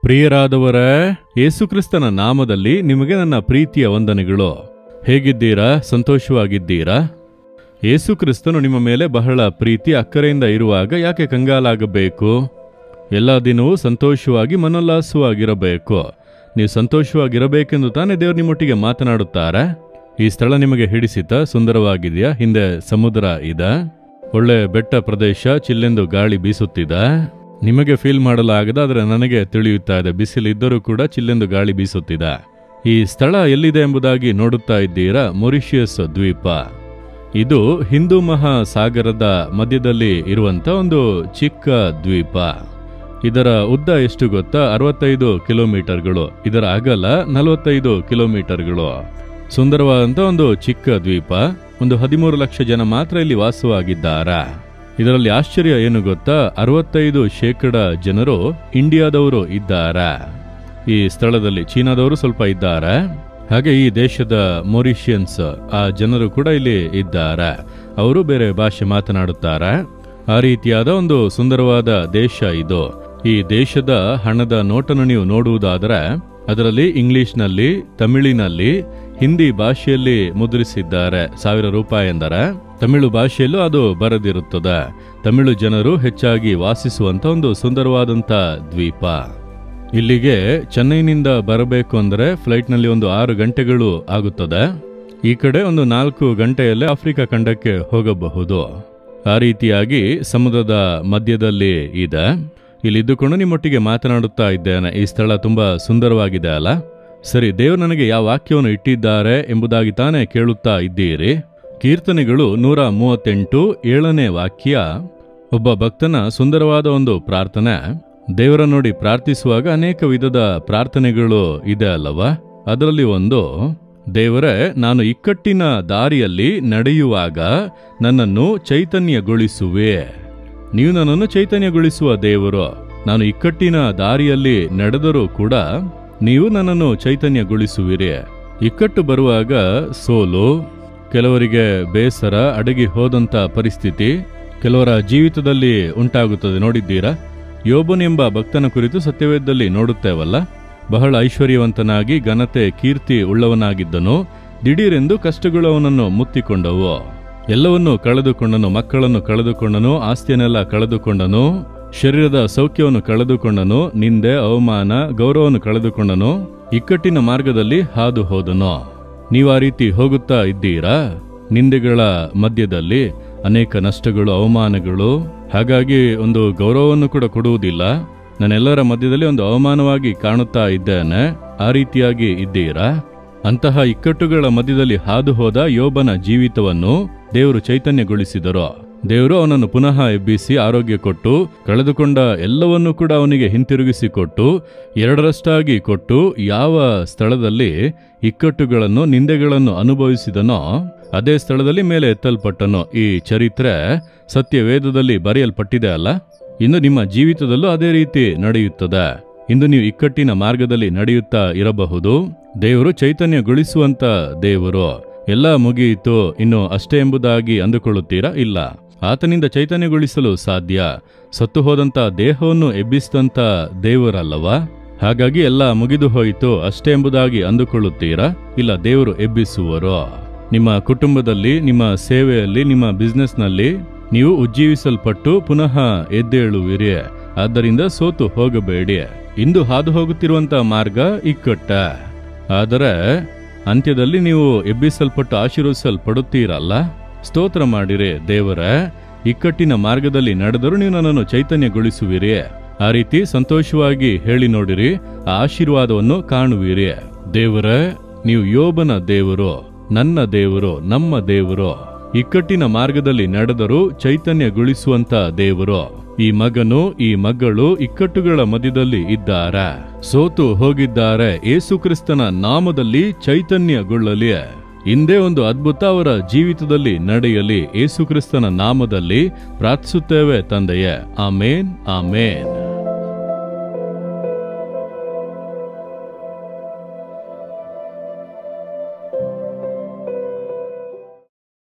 ಪ್ರಿಯರಾದವರೇ, ಯೇಸುಕ್ರಿಸ್ತನ ನಾಮದಲ್ಲಿ ನಿಮಗೆ ನನ್ನ ಪ್ರೀತಿಯ ವಂದನೆಗಳು. ಹೇಗಿದ್ದೀರಾ? ಸಂತೋಷವಾಗಿದ್ದೀರಾ? ಯೇಸುಕ್ರಿಸ್ತನು ನಿಮ್ಮ ಮೇಲೆ ಬಹಳ ಪ್ರೀತಿ ಅಕ್ಕರೆಯಿಂದ ಇರುವಾಗ ಯಾಕೆ ಕಂಗಾಲಾಗಬೇಕು? ಎಲ್ಲ ದಿನವೂ ಸಂತೋಷವಾಗಿ ಮನೋಲ್ಲಾಸವಾಗಿರಬೇಕು. ನೀವು ಸಂತೋಷವಾಗಿರಬೇಕೆಂದು ತಾನೇ ದೇವರು ನಿಮ್ಮೊಟ್ಟಿಗೆ ಮಾತನಾಡುತ್ತಾರೆ. ಈ ಸ್ಥಳ ನಿಮಗೆ ಹಿಡಿಸಿತಾ? ಸುಂದರವಾಗಿದೆಯಾ? ಹಿಂದೆ ಸಮುದ್ರ ಇದೆ, ಒಳ್ಳೆ ಬೆಟ್ಟ ಪ್ರದೇಶ, ಚಿಲ್ಲೆಂದು ಗಾಳಿ ಬೀಸುತ್ತಿದೆ. ನಿಮಗೆ ಫೀಲ್ ಮಾಡಲಾಗದ, ಆದರೆ ನನಗೆ ತಿಳಿಯುತ್ತಾ ಇದೆ. ಬಿಸಿಲಿದ್ದರೂ ಕೂಡ ಚಿಲ್ಲೆಂದು ಗಾಳಿ ಬೀಸುತ್ತಿದೆ. ಈ ಸ್ಥಳ ಎಲ್ಲಿದೆ ಎಂಬುದಾಗಿ ನೋಡುತ್ತಾ ಇದ್ದೀರಾ? ಮೊರಿಷಿಯಸ್ ದ್ವೀಪ. ಇದು ಹಿಂದೂ ಮಹಾಸಾಗರದ ಮಧ್ಯದಲ್ಲಿ ಇರುವಂತ ಒಂದು ಚಿಕ್ಕ ದ್ವೀಪ. ಇದರ ಉದ್ದ ಎಷ್ಟು ಗೊತ್ತಾ? 65 ಕಿಲೋಮೀಟರ್ಗಳು. ಇದರ ಅಗಲ 45 ಕಿಲೋಮೀಟರ್ಗಳು. ಸುಂದರವಾದಂಥ ಒಂದು ಚಿಕ್ಕ ದ್ವೀಪ. ಒಂದು 13 ಲಕ್ಷ ಜನ ಮಾತ್ರ ಇಲ್ಲಿ ವಾಸವಾಗಿದ್ದಾರೆ. ಇದರಲ್ಲಿ ಆಶ್ಚರ್ಯ ಏನು ಗೊತ್ತಾ? 65% ಜನರು ಇಂಡಿಯಾದವರು ಇದ್ದಾರೆ. ಈ ಸ್ಥಳದಲ್ಲಿ ಚೀನಾದವರು ಸ್ವಲ್ಪ ಇದ್ದಾರೆ. ಹಾಗೆ ಈ ದೇಶದ ಮೊರಿಷಿಯನ್ಸ್ ಆ ಜನರು ಕೂಡ ಇಲ್ಲಿ ಇದ್ದಾರೆ. ಅವರು ಬೇರೆ ಭಾಷೆ ಮಾತನಾಡುತ್ತಾರೆ. ಆ ರೀತಿಯಾದ ಒಂದು ಸುಂದರವಾದ ದೇಶ ಇದು. ಈ ದೇಶದ ಹಣದ ನೋಟನ್ನು ನೀವು ನೋಡುವುದಾದರೆ ಅದರಲ್ಲಿ ಇಂಗ್ಲಿಷ್ನಲ್ಲಿ, ತಮಿಳಿನಲ್ಲಿ, ಹಿಂದಿ ಭಾಷೆಯಲ್ಲಿ ಮುದ್ರಿಸಿದ್ದಾರೆ. 1000 ರೂಪಾಯಿ ಎಂದರೆ ತಮಿಳು ಭಾಷೆಯಲ್ಲೂ ಅದು ಬರೆದಿರುತ್ತದೆ. ತಮಿಳು ಜನರು ಹೆಚ್ಚಾಗಿ ವಾಸಿಸುವಂತ ಒಂದು ಸುಂದರವಾದಂಥ ದ್ವೀಪ. ಇಲ್ಲಿಗೆ ಚೆನ್ನೈನಿಂದ ಬರಬೇಕು ಅಂದರೆ ಫ್ಲೈಟ್ನಲ್ಲಿ ಒಂದು 6 ಗಂಟೆಗಳು ಆಗುತ್ತದೆ. ಈ ಕಡೆ ಒಂದು 4 ಗಂಟೆಯಲ್ಲೇ ಆಫ್ರಿಕಾ ಖಂಡಕ್ಕೆ ಹೋಗಬಹುದು. ಆ ರೀತಿಯಾಗಿ ಸಮುದ್ರದ ಮಧ್ಯದಲ್ಲಿ ಇದೆ. ಇಲ್ಲಿದ್ದುಕೊಂಡು ನಿಮ್ಮೊಟ್ಟಿಗೆ ಮಾತನಾಡುತ್ತಾ ಇದ್ದೇನೆ. ಈ ಸ್ಥಳ ತುಂಬಾ ಸುಂದರವಾಗಿದೆ ಅಲ್ಲ? ಸರಿ, ದೇವರು ನನಗೆ ಯಾವ ವಾಕ್ಯವನ್ನು ಇಟ್ಟಿದ್ದಾರೆ ಎಂಬುದಾಗಿ ತಾನೇ ಕೇಳುತ್ತಾ ಇದ್ದೀರಿ. ಕೀರ್ತನೆಗಳು 138 7ನೇ ವಾಕ್ಯ. ಒಬ್ಬ ಭಕ್ತನ ಸುಂದರವಾದ ಒಂದು ಪ್ರಾರ್ಥನೆ. ದೇವರ ನೋಡಿ ಪ್ರಾರ್ಥಿಸುವಾಗ ಅನೇಕ ವಿಧದ ಪ್ರಾರ್ಥನೆಗಳು ಇದೆ ಅಲ್ಲವಾ? ಅದರಲ್ಲಿ ಒಂದು, ದೇವರೇ, ನಾನು ಇಕ್ಕಟ್ಟಿನ ದಾರಿಯಲ್ಲಿ ನಡೆಯುವಾಗ ನನ್ನನ್ನು ಚೈತನ್ಯಗೊಳಿಸುವೆ. ನೀವು ನನ್ನನ್ನು ಚೈತನ್ಯಗೊಳಿಸುವ ದೇವರು. ನಾನು ಇಕ್ಕಟ್ಟಿನ ದಾರಿಯಲ್ಲಿ ನಡೆದರೂ ಕೂಡ ನೀವು ನನ್ನನ್ನು ಚೈತನ್ಯಗೊಳಿಸುವಿರಿ. ಇಕ್ಕಟ್ಟು ಬರುವಾಗ ಸೋಲು, ಕೆಲವರಿಗೆ ಬೇಸರ, ಅಡಗಿ ಹೋದಂಥ ಪರಿಸ್ಥಿತಿ ಕೆಲವರ ಜೀವಿತದಲ್ಲಿ ಉಂಟಾಗುತ್ತದೆ. ನೋಡಿದ್ದೀರಾ? ಯೋಬನೆಂಬ ಭಕ್ತನ ಕುರಿತು ಸತ್ಯವೇದದಲ್ಲಿ ನೋಡುತ್ತೇವಲ್ಲ? ಬಹಳ ಐಶ್ವರ್ಯವಂತನಾಗಿ ಘನತೆ ಕೀರ್ತಿ ಉಳ್ಳವನಾಗಿದ್ದನು. ದಿಢೀರೆಂದು ಕಷ್ಟಗಳು ಅವನನ್ನು ಮುತ್ತಿಕೊಂಡವು. ಎಲ್ಲವನ್ನೂ ಕಳೆದುಕೊಂಡನು. ಮಕ್ಕಳನ್ನು ಕಳೆದುಕೊಂಡನು, ಆಸ್ತಿಯನ್ನೆಲ್ಲ ಕಳೆದುಕೊಂಡನು, ಶರೀರದ ಸೌಖ್ಯವನ್ನು ಕಳೆದುಕೊಂಡನು, ನಿಂದೆ, ಅವಮಾನ, ಗೌರವವನ್ನು ಕಳೆದುಕೊಂಡನು. ಇಕ್ಕಟ್ಟಿನ ಮಾರ್ಗದಲ್ಲಿ ಹಾದು ಹೋದನು. ನೀವು ಆ ರೀತಿ ಹೋಗುತ್ತಾ ಇದ್ದೀರಾ? ನಿಂದೆಗಳ ಮಧ್ಯದಲ್ಲಿ ಅನೇಕ ನಷ್ಟಗಳು, ಅವಮಾನಗಳು. ಹಾಗಾಗಿ ಒಂದು ಗೌರವವನ್ನು ಕೂಡ ಕೊಡುವುದಿಲ್ಲ. ನಾನೆಲ್ಲರ ಮಧ್ಯದಲ್ಲಿ ಒಂದು ಅವಮಾನವಾಗಿ ಕಾಣುತ್ತಾ ಇದ್ದೇನೆ. ಆ ರೀತಿಯಾಗಿ ಇದ್ದೀರಾ? ಅಂತಹ ಇಕ್ಕಟ್ಟುಗಳ ಮಧ್ಯದಲ್ಲಿ ಹಾದು ಹೋದ ಯೋಬನ ಜೀವಿತವನ್ನು ದೇವರು ಚೈತನ್ಯಗೊಳಿಸಿದರು. ದೇವರು ಅವನನ್ನು ಪುನಃ ಎಬ್ಬಿಸಿ ಆರೋಗ್ಯ ಕೊಟ್ಟು, ಕಳೆದುಕೊಂಡ ಎಲ್ಲವನ್ನೂ ಕೂಡ ಅವನಿಗೆ ಹಿಂತಿರುಗಿಸಿಕೊಟ್ಟು, 2ರಷ್ಟಾಗಿ ಕೊಟ್ಟು, ಯಾವ ಸ್ಥಳದಲ್ಲಿ ಇಕ್ಕಟ್ಟುಗಳನ್ನು, ನಿಂದೆಗಳನ್ನು ಅನುಭವಿಸಿದನೋ ಅದೇ ಸ್ಥಳದಲ್ಲಿ ಮೇಲೆ ಎತ್ತಲ್ಪಟ್ಟನು. ಈ ಚರಿತ್ರೆ ಸತ್ಯವೇದದಲ್ಲಿ ಬರೆಯಲ್ಪಟ್ಟಿದೆ ಅಲ್ಲ? ಇನ್ನು ನಿಮ್ಮ ಜೀವಿತದಲ್ಲೂ ಅದೇ ರೀತಿ ನಡೆಯುತ್ತದೆ. ಇಂದು ನೀವು ಇಕ್ಕಟ್ಟಿನ ಮಾರ್ಗದಲ್ಲಿ ನಡೆಯುತ್ತಾ ಇರಬಹುದು. ದೇವರು ಚೈತನ್ಯಗೊಳಿಸುವಂತ ದೇವರು. ಎಲ್ಲ ಮುಗಿಯಿತು ಇನ್ನು ಅಷ್ಟೇ ಎಂಬುದಾಗಿ ಅಂದುಕೊಳ್ಳುತ್ತೀರಾ? ಇಲ್ಲ, ಆತನಿಂದ ಚೈತನ್ಯಗೊಳಿಸಲು ಸಾಧ್ಯ. ಸತ್ತು ಹೋದಂತ ದೇಹವನ್ನು ಎಬ್ಬಿಸಿದಂತ ದೇವರಲ್ಲವಾ? ಹಾಗಾಗಿ ಎಲ್ಲ ಮುಗಿದು ಹೋಯಿತು ಅಷ್ಟೇ ಎಂಬುದಾಗಿ ಅಂದುಕೊಳ್ಳುತ್ತೀರಾ? ಇಲ್ಲ, ದೇವರು ಎಬ್ಬಿಸುವರು. ನಿಮ್ಮ ಕುಟುಂಬದಲ್ಲಿ, ನಿಮ್ಮ ಸೇವೆಯಲ್ಲಿ, ನಿಮ್ಮ ಬಿಸ್ನೆಸ್ನಲ್ಲಿ ನೀವು ಉಜ್ಜೀವಿಸಲ್ಪಟ್ಟು ಪುನಃ ಎದ್ದೇಳುವಿರಿ. ಆದ್ದರಿಂದ ಸೋತು ಹೋಗಬೇಡಿ. ಇಂದು ಹಾದು ಹೋಗುತ್ತಿರುವಂತ ಮಾರ್ಗ ಇಕ್ಕಟ್ಟ, ಆದರೆ ಅಂತ್ಯದಲ್ಲಿ ನೀವು ಎಬ್ಬಿಸಲ್ಪಟ್ಟು ಆಶೀರ್ವದಿಸಲ್ಪಡುತ್ತೀರಲ್ಲ? ಸ್ತೋತ್ರ ಮಾಡಿರಿ. ದೇವರೇ, ಇಕ್ಕಟ್ಟಿನ ಮಾರ್ಗದಲ್ಲಿ ನಡೆದರೂ ನೀವು ನನ್ನನ್ನು ಚೈತನ್ಯಗೊಳಿಸುವಿರಿ. ಆ ರೀತಿ ಸಂತೋಷವಾಗಿ ಹೇಳಿ ನೋಡಿರಿ, ಆ ಆಶೀರ್ವಾದವನ್ನು ಕಾಣುವಿರಿ. ದೇವರೇ, ನೀವು ಯೋಬನ ದೇವರು, ನನ್ನ ದೇವರು, ನಮ್ಮ ದೇವರು. ಇಕ್ಕಟ್ಟಿನ ಮಾರ್ಗದಲ್ಲಿ ನಡೆದರೂ ಚೈತನ್ಯಗೊಳಿಸುವಂತ ದೇವರು. ಈ ಮಗನು, ಈ ಮಗಳು ಇಕ್ಕಟ್ಟುಗಳ ಮಧ್ಯದಲ್ಲಿ ಇದ್ದಾರೆ, ಸೋತು ಹೋಗಿದ್ದಾರೆ. ಯೇಸುಕ್ರಿಸ್ತನ ನಾಮದಲ್ಲಿ ಚೈತನ್ಯಗೊಳ್ಳಲಿ. ಇಂದೇ ಒಂದು ಅದ್ಭುತ ಅವರ ಜೀವಿತದಲ್ಲಿ ನಡೆಯಲಿ. ಯೇಸುಕ್ರಿಸ್ತನ ನಾಮದಲ್ಲಿ ಪ್ರಾರ್ಥಿಸುತ್ತೇವೆ ತಂದೆಯೇ. ಆಮೇನ್, ಆಮೇನ್.